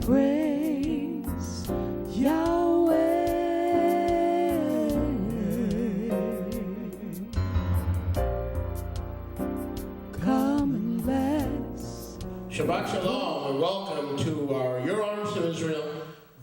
Praise Yahweh. Come and let's Shabbat Shalom and welcome to our Your Arms to Israel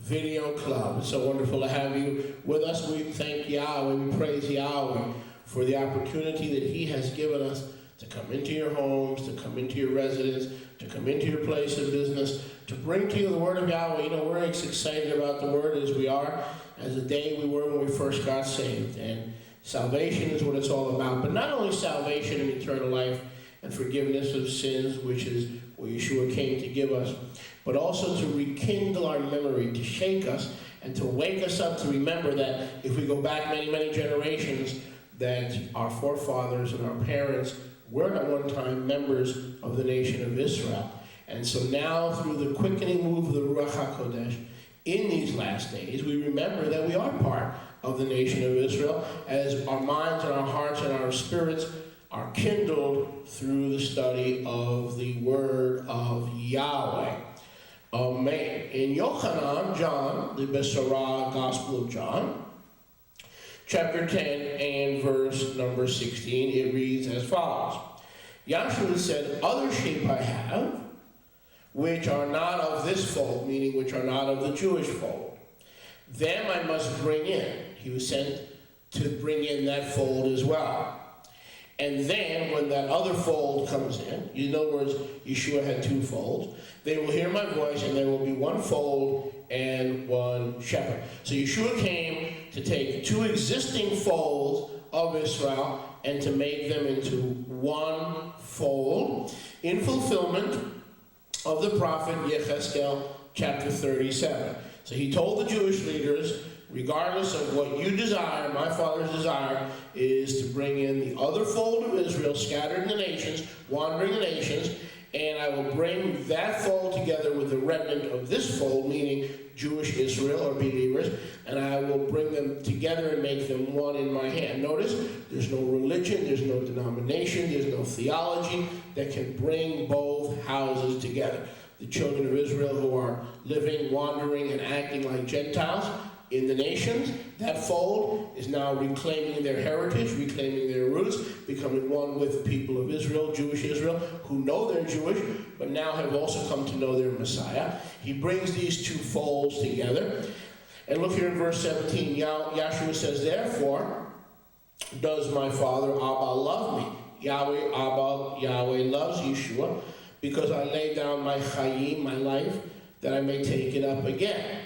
Video Club. It's so wonderful to have you with us. We thank Yahweh, we praise Yahweh for the opportunity that He has given us to come into your homes, to come into your residence, to come into your place of business, to bring to you the Word of Yahweh. You know, we're as excited about the Word as we are as the day we were when we first got saved. And salvation is what it's all about. But not only salvation and eternal life and forgiveness of sins, which is what Yeshua came to give us, but also to rekindle our memory, to shake us, and to wake us up to remember that if we go back many, many generations, that our forefathers and our parents were at one time members of the nation of Israel. And so now, through the quickening move of the Ruach HaKodesh, in these last days, we remember that we are part of the nation of Israel, as our minds and our hearts and our spirits are kindled through the study of the Word of Yahweh. Amen. In Yochanan, John, the Besorah Gospel of John, chapter 10 and verse number 16, it reads as follows. Yahshua said, "Other sheep I have, which are not of this fold," meaning which are not of the Jewish fold. "Them I must bring in." He was sent to bring in that fold as well. And then when that other fold comes in other words, Yeshua had two folds, "They will hear my voice, and there will be one fold and one shepherd." So Yeshua came to take two existing folds of Israel and to make them into one fold in fulfillment of the prophet Yechezkel chapter 37. So he told the Jewish leaders, regardless of what you desire, my Father's desire is to bring in the other fold of Israel scattered in the nations, wandering the nations, and I will bring that fold together with the remnant of this fold, meaning Jewish Israel or believers, and I will bring them together and make them one in my hand. Notice, there's no religion, there's no denomination, there's no theology that can bring both houses together. The children of Israel who are living, wandering, and acting like Gentiles in the nations, that fold is now reclaiming their heritage, reclaiming their roots, becoming one with the people of Israel, Jewish Israel, who know they're Jewish, but now have also come to know their Messiah. He brings these two folds together. And look here in verse 17, Yahshua says, "Therefore does my Father Abba love me." Yahweh, Abba, Yahweh loves Yeshua, because I lay down my chayim, my life, that I may take it up again.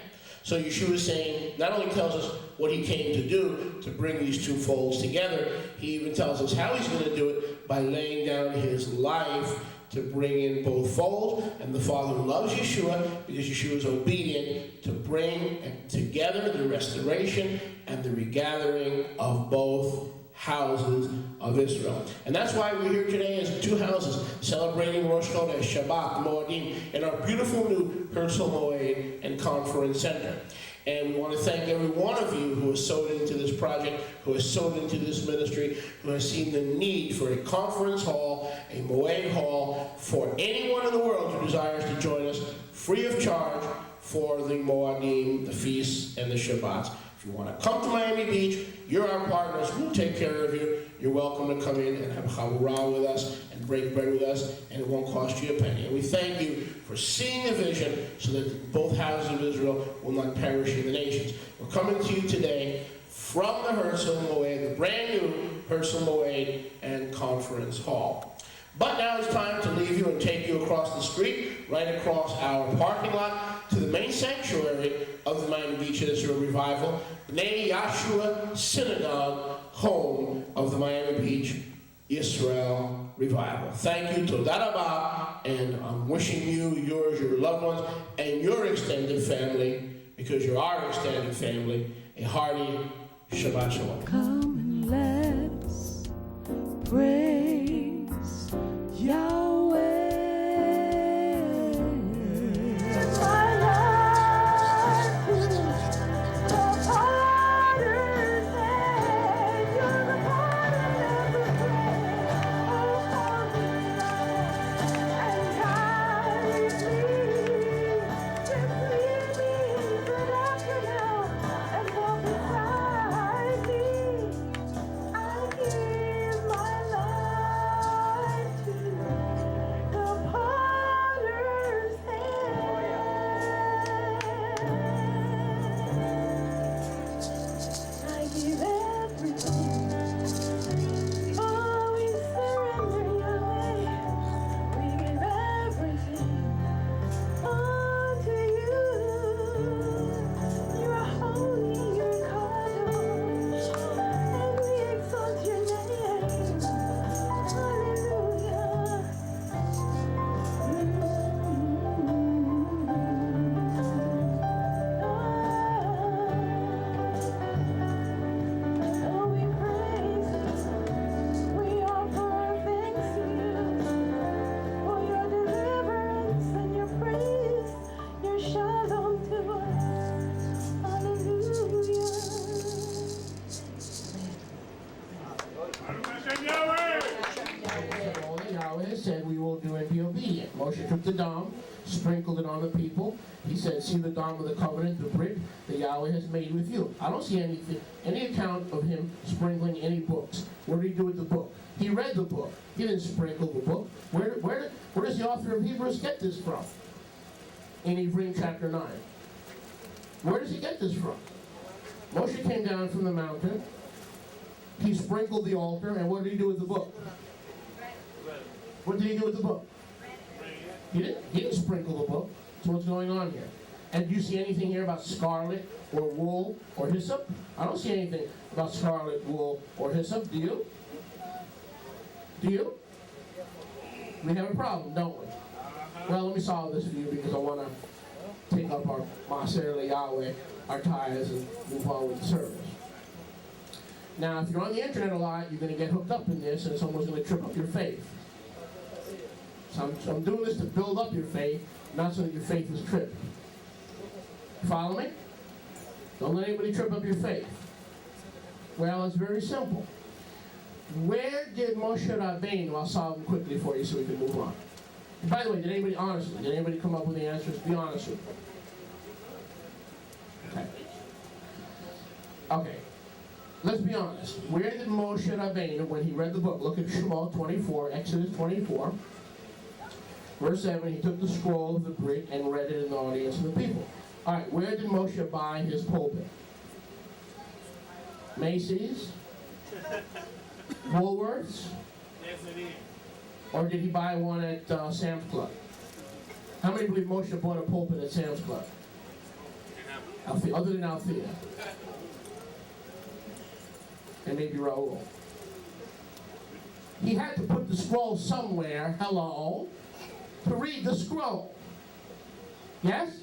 So Yeshua is saying, not only tells us what he came to do, to bring these two folds together, he even tells us how he's going to do it by laying down his life to bring in both folds. And the Father loves Yeshua because Yeshua is obedient to bring together the restoration and the regathering of both houses of Israel. And that's why we're here today as two houses celebrating Rosh Chodesh, Shabbat, Moedim, in our beautiful new Herzl Moed and Conference Center. And we want to thank every one of you who has sowed into this project, who has sowed into this ministry, who has seen the need for a conference hall, a Moed hall, for anyone in the world who desires to join us free of charge for the Moedim, the feasts, and the Shabbats. If you want to come to Miami Beach, you're our partners, we'll take care of you. You're welcome to come in and have chavurah with us and break bread with us, and it won't cost you a penny. And we thank you for seeing the vision so that both houses of Israel will not perish in the nations. We're coming to you today from the Herzl Moed, the brand new Herzl Moed and Conference Hall. But now it's time to leave you and take you across the street, right across our parking lot, to the main sanctuary of the Miami Beach Israel Revival, Bnei Yahshua Synagogue, home of the Miami Beach Israel Revival. Thank you, Toda Rabah, and I'm wishing you, yours, your loved ones, and your extended family, because you're our extended family, a hearty Shabbat Shalom. come and let's praise Yahweh. the dam, sprinkled it on the people. He said, see the dam of the covenant, the brick that Yahweh has made with you. I don't see any account of him sprinkling any books. What did he do with the book? He read the book. He didn't sprinkle the book. Where does the author of Hebrews get this from? In Hebrews chapter 9. Where does he get this from? Moshe came down from the mountain. He sprinkled the altar, and what did he do with the book? What did he do with the book? He didn't sprinkle the book. So what's going on here? And do you see anything here about scarlet or wool or hyssop? I don't see anything about scarlet, wool, or hyssop. Do you? Do you? We have a problem, don't we? Well, let me solve this for you because I want to take up our Maaser Yahweh, our tithes, and move on with the service. Now, if you're on the internet a lot, you're going to get hooked up in this, and someone's going to trip up your faith. So I'm doing this to build up your faith, not so that your faith is tripped. Follow me? Don't let anybody trip up your faith. Well, it's very simple. Where did Moshe Rabbeinu, I'll solve them quickly for you so we can move on. And by the way, did anybody come up with the answers? Be honest with me. Okay. Okay. Let's be honest. Where did Moshe Rabbeinu, when he read the book, look at Shemot 24, Exodus 24, verse 7, he took the scroll of the brick and read it in the audience of the people. All right, where did Moshe buy his pulpit? Macy's? Woolworths? Or did he buy one at Sam's Club? How many believe Moshe bought a pulpit at Sam's Club? Other than Althea. And maybe Raul. He had to put the scroll somewhere, hello, to read the scroll. Yes?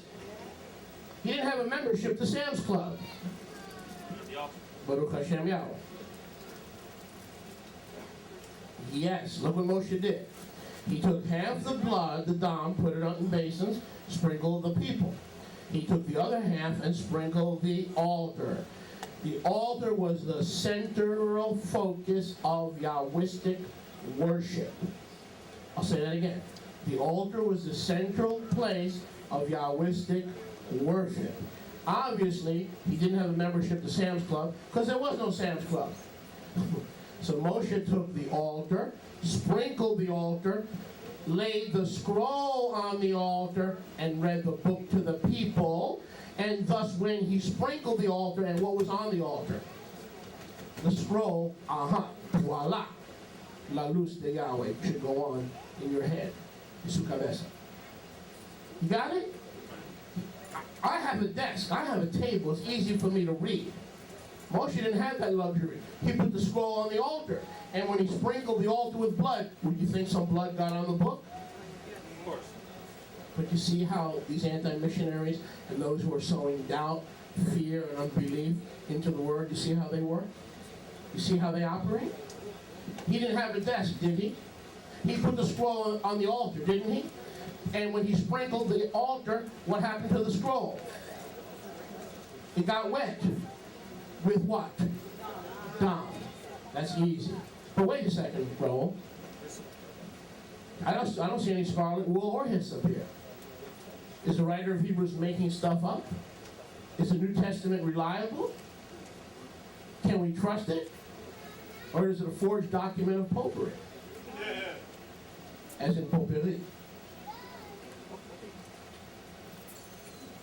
He didn't have a membership to Sam's Club. Baruch Hashem Yahweh. Yes, look what Moshe did. He took half the blood, the dam, put it out in basins, sprinkled the people. He took the other half and sprinkled the altar. The altar was the central focus of Yahwistic worship. I'll say that again. The altar was the central place of Yahwistic worship. Obviously, he didn't have a membership to Sam's Club because there was no Sam's Club. So Moshe took the altar, sprinkled the altar, laid the scroll on the altar, and read the book to the people. And thus, when he sprinkled the altar, and what was on the altar? The scroll, voila. La luz de Yahweh should go on in your head. Su cabeza. You got it? I have a desk, I have a table, it's easy for me to read. Moshe didn't have that luxury. He put the scroll on the altar. And when he sprinkled the altar with blood, would you think some blood got on the book? Of course. But you see how these anti-missionaries and those who are sowing doubt, fear, and unbelief into the word, you see how they work? You see how they operate? He didn't have a desk, did he? He put the scroll on the altar, didn't he? And when he sprinkled the altar, what happened to the scroll? It got wet. With what? Dam. That's easy. But wait a second, Raul. I don't see any scarlet, wool, or hyssop here. Is the writer of Hebrews making stuff up? Is the New Testament reliable? Can we trust it? Or is it a forged document of popery? As in popery.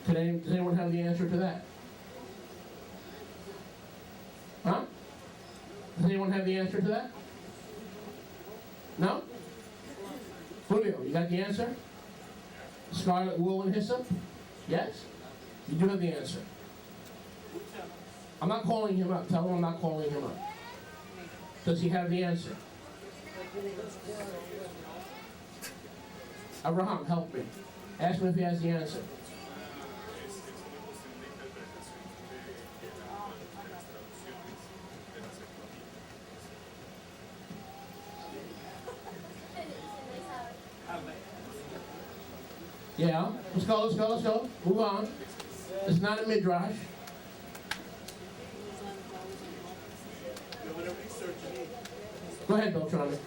Does anyone have the answer to that? Huh? Does anyone have the answer to that? No? Julio, you got the answer? Scarlet, wool, and hyssop? Yes? You do have the answer. I'm not calling him up. Tell him I'm not calling him up. Does he have the answer? Abraham, help me. Ask him if he has the answer. Yeah, let's go. Move on. It's not a midrash. researching. Go ahead, Beltrami.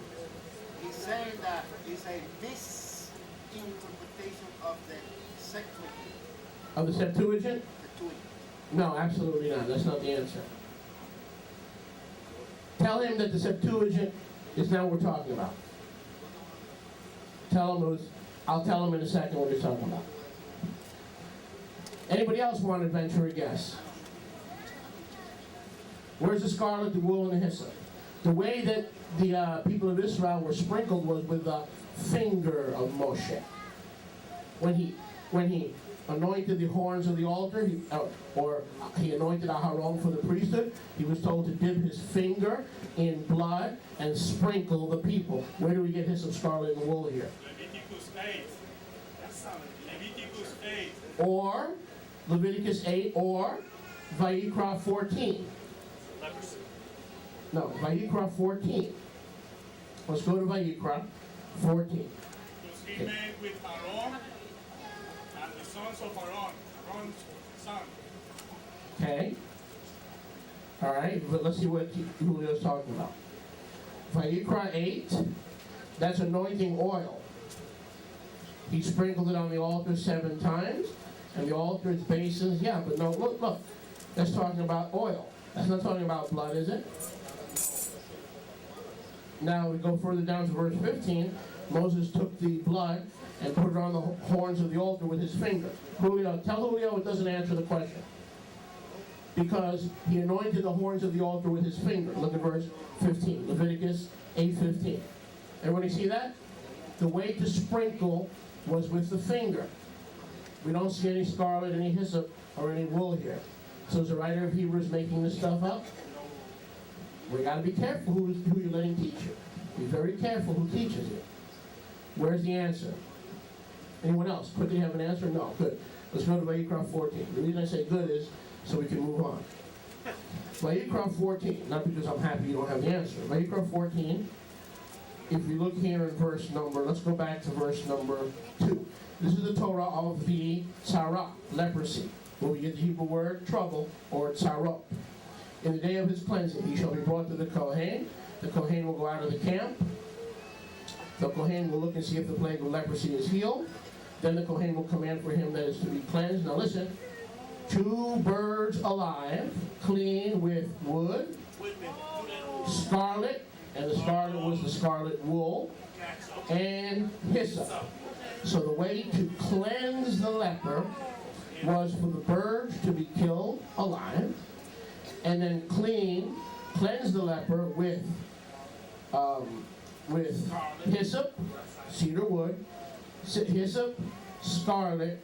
He's saying that, he's saying this interpretation of the Septuagint. Of the Septuagint? Septuagint. No, absolutely not. That's not the answer. Tell him that the Septuagint is not what we're talking about. Tell him I'll tell him in a second what he's talking about. Anybody else want to venture a guess? Where's the scarlet, the wool, and the hyssop? The way that the people of Israel were sprinkled was with the finger of Moshe. When he anointed the horns of the altar, he anointed Aharon for the priesthood, he was told to dip his finger in blood and sprinkle the people. Where do we get hyssop, scarlet, and wool here? Leviticus 8. Leviticus 8. Or Leviticus 8 or Vayikra 14. Leprosy. No, Vayikra 14. Let's go to Vayikra 14. Because he made with Aaron and the sons of Aaron, Aaron's son. Okay. All right, but let's see what Julio's talking about. Vayikra 8, that's anointing oil. He sprinkled it on the altar 7 times, and the altar's basins, yeah, but no, look. That's talking about oil. That's not talking about blood, is it? Now we go further down to verse 15. Moses took the blood and put it on the horns of the altar with his finger. Julio, tell Julio it doesn't answer the question. Because he anointed the horns of the altar with his finger. Look at verse 15, Leviticus 8:15. Everybody see that? The way to sprinkle was with the finger. We don't see any scarlet, any hyssop, or any wool here. So is the writer of Hebrews making this stuff up? We got to be careful who you're letting teach you. Be very careful who teaches you. Where's the answer? Anyone else? Quickly have an answer? No. Good. Let's go to Vayikra 14. The reason I say good is so we can move on. Vayikra 14. Not because I'm happy you don't have the answer. Vayikra 14. If you look here in verse number, let's go back to verse number 2. This is the Torah of the tzara, leprosy, where we get the Hebrew word trouble, or tzarot. In the day of his cleansing, he shall be brought to the Kohen. The Kohen will go out of the camp. The Kohen will look and see if the plague of leprosy is healed. Then the Kohen will command for him that is to be cleansed. Now listen, 2 birds alive, clean with wood, scarlet, and the scarlet was the scarlet wool, and hyssop. So the way to cleanse the leper was for the birds to be killed alive, and then cleanse the leper with hyssop, cedar wood, hyssop, scarlet,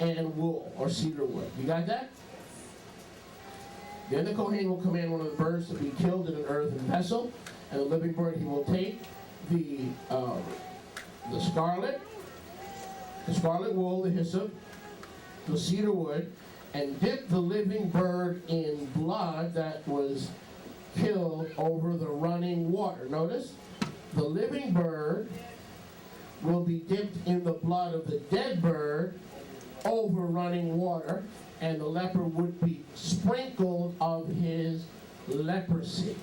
and wool, or cedar wood. You got that? Then the Kohen will command one of the birds to be killed in an earthen vessel, and the living bird he will take the scarlet wool, the hyssop, the cedar wood, and dip the living bird in blood that was killed over the running water. Notice, the living bird will be dipped in the blood of the dead bird over running water, and the leper would be sprinkled of his leprosy.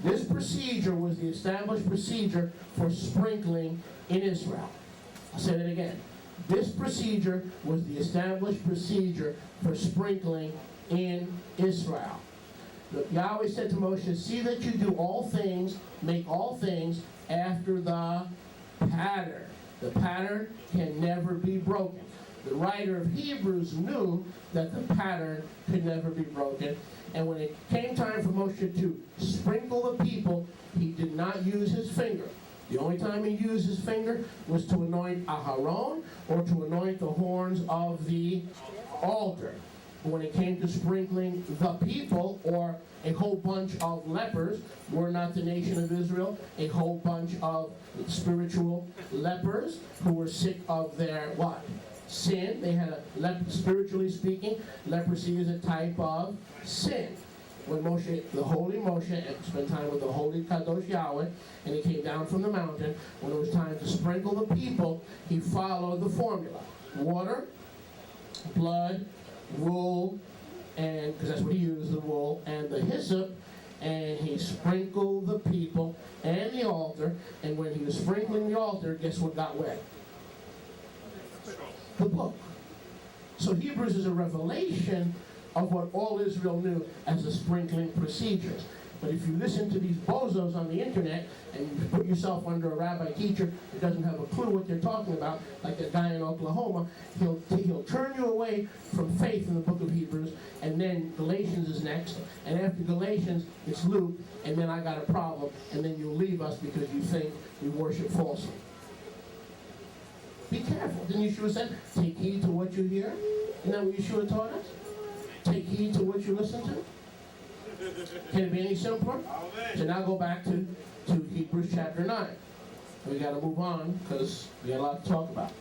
This procedure was the established procedure for sprinkling in Israel. I'll say that again. This procedure was the established procedure for sprinkling in Israel. Yahweh said to Moshe, see that you do all things, make all things after the pattern. The pattern can never be broken. The writer of Hebrews knew that the pattern could never be broken. And when it came time for Moshe to sprinkle the people, he did not use his finger. The only time he used his finger was to anoint Aharon or to anoint the horns of the altar. When it came to sprinkling the people, or a whole bunch of lepers, were not the nation of Israel, a whole bunch of spiritual lepers who were sick of their what? Sin. They had spiritually speaking, leprosy is a type of sin. When Moshe, the holy Moshe, spent time with the holy Kadosh Yahweh, and he came down from the mountain, when it was time to sprinkle the people, he followed the formula. Water, blood, wool, and, because that's what he used, the wool, and the hyssop, and he sprinkled the people and the altar, and when he was sprinkling the altar, guess what got wet? The book. So Hebrews is a revelation of what all Israel knew as the sprinkling procedures. But if you listen to these bozos on the internet and you put yourself under a rabbi teacher who doesn't have a clue what they're talking about, like the guy in Oklahoma, he'll turn you away from faith in the book of Hebrews, and then Galatians is next, and after Galatians, it's Luke, and then I got a problem, and then you'll leave us because you think we worship falsely. Be careful. Didn't Yeshua say, take heed to what you hear? Isn't that what Yeshua taught us? Take heed to what you listen to? Can it be any simpler? So now go back to Hebrews chapter 9. We got to move on because we got a lot to talk about.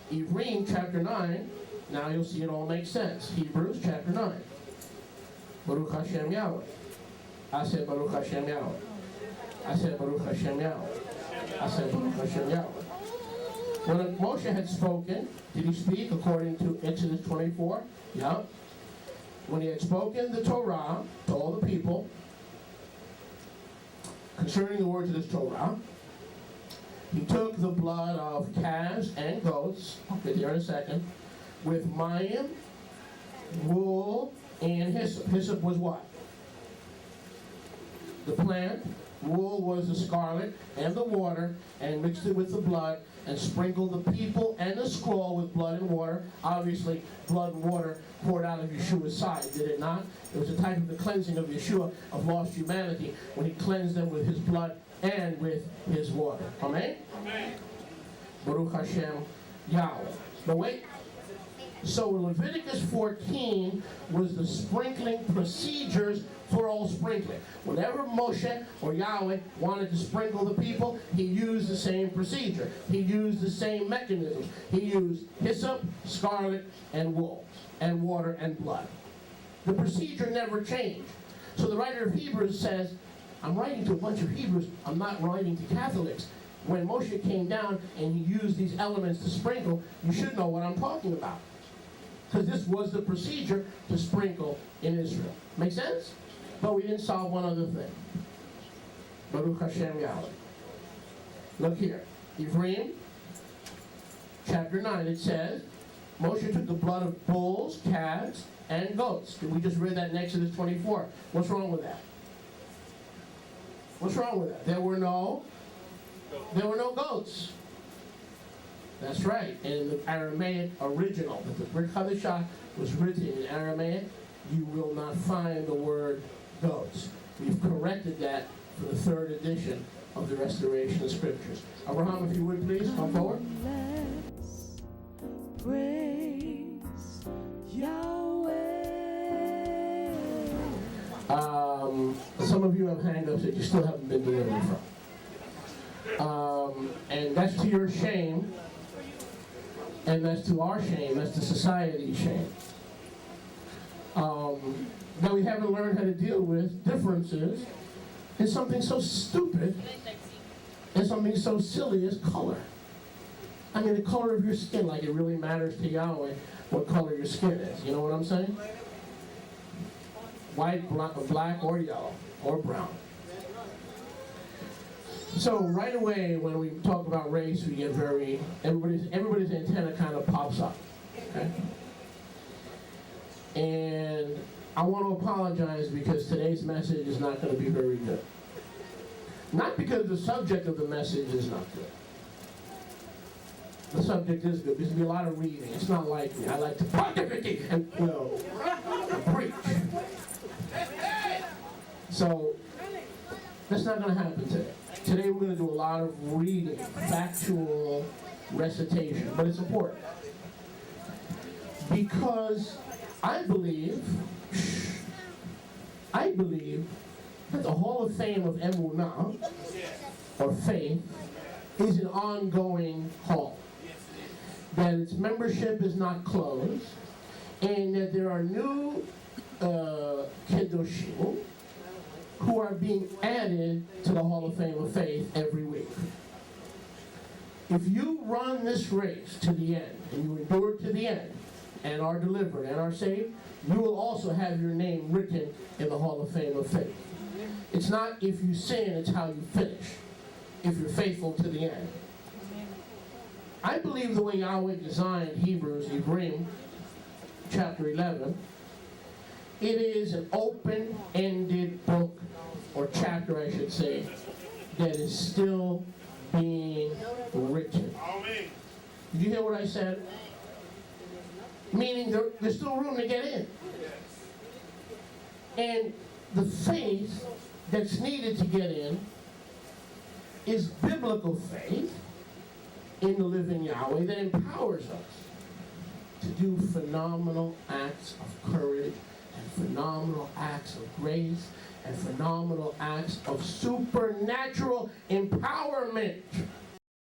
Ephraim chapter 9, now you'll see it all makes sense. Hebrews chapter 9. Baruch Hashem Yahweh. I said Baruch Hashem Yahweh. I said Baruch Hashem Yahweh. I said Baruch Hashem Yahweh. When Moshe had spoken, did he speak according to Exodus 24? Yeah. When he had spoken the Torah to all the people concerning the words of this Torah, he took the blood of calves and goats, I'll get there in a second, with mayim, wool, and hyssop. Hyssop was what? The plant. Wool was the scarlet and the water, and mixed it with the blood, and sprinkled the people and the scroll with blood and water. Obviously, blood and water poured out of Yeshua's side, did it not? It was a type of the cleansing of Yeshua of lost humanity when he cleansed them with his blood and with his water. Amen? Amen. Baruch Hashem Yahweh. But wait. So Leviticus 14 was the sprinkling procedures for all sprinkling. Whenever Moshe or Yahweh wanted to sprinkle the people, he used the same procedure. He used the same mechanisms. He used hyssop, scarlet, and wool, and water and blood. The procedure never changed. So the writer of Hebrews says, I'm writing to a bunch of Hebrews, I'm not writing to Catholics. When Moshe came down and he used these elements to sprinkle, you should know what I'm talking about. Because this was the procedure to sprinkle in Israel. Make sense? But we didn't solve one other thing. Baruch Hashem Yahweh. Look here. Ephraim, chapter 9, it says, Moshe took the blood of bulls, calves, and goats. We just read that in Exodus 24. What's wrong with that? What's wrong with that? There were no goats. That's right. And in the Aramaic original, that the Brit Hadashah was written in Aramaic, you will not find the word goats. We've corrected that for the third edition of the Restoration of Scriptures. Abraham, if you would please, come forward. Let's praise Yahweh. Some of you have hang-ups that you still haven't been delivered from. And that's to your shame. And that's to our shame, that's to society's shame. That we haven't learned how to deal with differences in something so stupid and something so silly as color. I mean, the color of your skin, like it really matters to Yahweh what color your skin is. You know what I'm saying? White, black, or yellow, or brown. So right away, when we talk about race, we get everybody's antenna kind of pops up. Okay? And I want to apologize because today's message is not going to be very good. Not because the subject of the message is not good. The subject is good. There's going to be a lot of reading. It's not like me. I like to pontificate and preach. So that's not going to happen today. Today we're going to do a lot of reading, factual recitation, but it's important. Because I believe that the Hall of Fame of Emunah, or faith, is an ongoing hall. That its membership is not closed, and that there are new Kedoshim who are being added to the Hall of Fame of Faith every week. If you run this race to the end, and you endure to the end, and are delivered and are saved, you will also have your name written in the Hall of Fame of Faith. It's not if you sin, it's how you finish, if you're faithful to the end. I believe the way Yahweh designed Hebrews chapter 11, it is an open-ended book, or chapter I should say, that is still being written. Amen. Did you hear what I said? Meaning there's still room to get in. And the faith that's needed to get in is biblical faith in the living Yahweh that empowers us to do phenomenal acts of courage and phenomenal acts of grace and phenomenal acts of supernatural empowerment.